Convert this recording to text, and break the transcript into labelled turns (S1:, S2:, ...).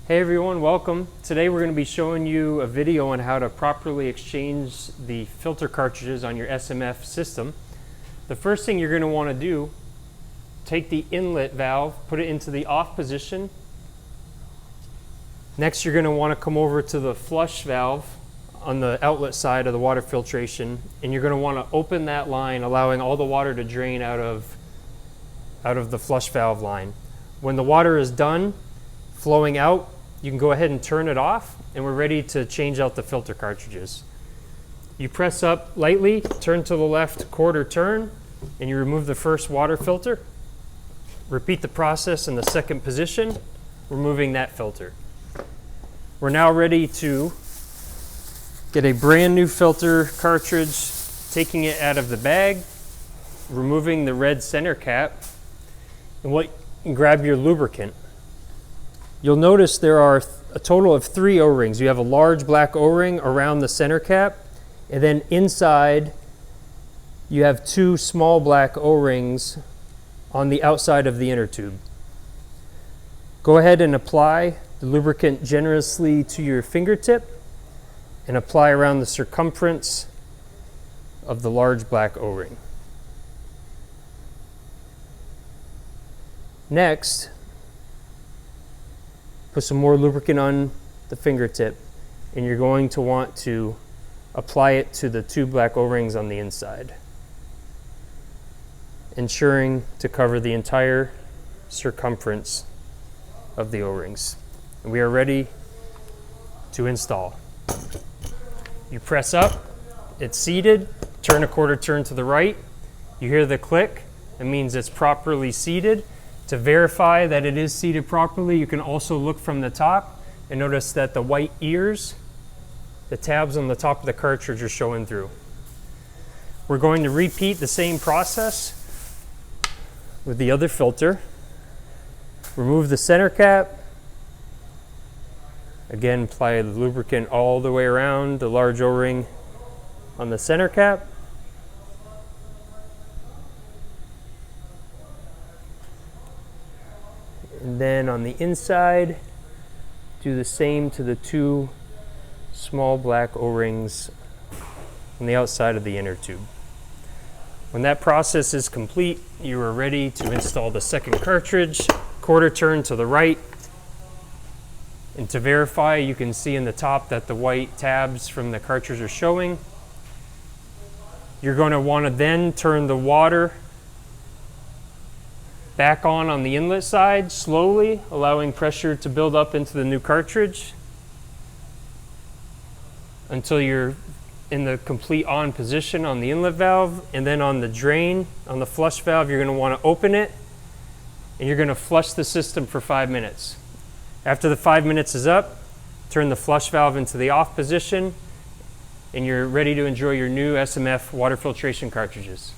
S1: Hey everyone, welcome. Today we're going to be showing you a video on how to properly exchange the filter cartridges on your SMF system. The first thing you're going to want to do, take the inlet valve, put it into the off position. Next you're going to want to come over to the flush valve on the outlet side of the water filtration, and you're going to want to open that line, allowing all the water to drain out of the flush valve line. When the water is done flowing out, you can go ahead and turn it off, and we're ready to change out the filter cartridges. You press up lightly, turn to the left quarter turn, and you remove the first water filter. Repeat the process in the second position, removing that filter. We're now ready to get a brand new filter cartridge, taking it out of the bag, removing the red center cap, and grab your lubricant. You'll notice there are a total of 3 O-rings. You have a large black O-ring around the center cap, and then inside you have 2 small black O-rings on the outside of the inner tube. Go ahead and apply the lubricant generously to your fingertip and apply around the circumference of the large black O-ring. Next, put some more lubricant on the fingertip, and you're going to want to apply it to the 2 black O-rings on the inside, ensuring to cover the entire circumference of the O-rings. And we are ready to install. You press up, it's seated, turn a quarter turn to the right, you hear the click, it means it's properly seated. To verify that it is seated properly, you can also look from the top and notice that the white ears, the tabs on the top of the cartridge, are showing through. We're going to repeat the same process with the other filter. Remove the center cap. Again, apply the lubricant all the way around the large O-ring on the center cap. And then on the inside, do the same to the 2 small black O-rings on the outside of the inner tube. When that process is complete, you are ready to install the second cartridge. Quarter turn to the right. And to verify, you can see in the top that the white tabs from the cartridge are showing. You're going to want to then turn the water back on the inlet side, slowly, allowing pressure to build up into the new cartridge until you're in the complete on position on the inlet valve. And then on the drain, on the flush valve, you're going to want to open it, and you're going to flush the system for 5 minutes. After the 5 minutes is up, turn the flush valve into the off position, and you're ready to enjoy your new SMF water filtration cartridges.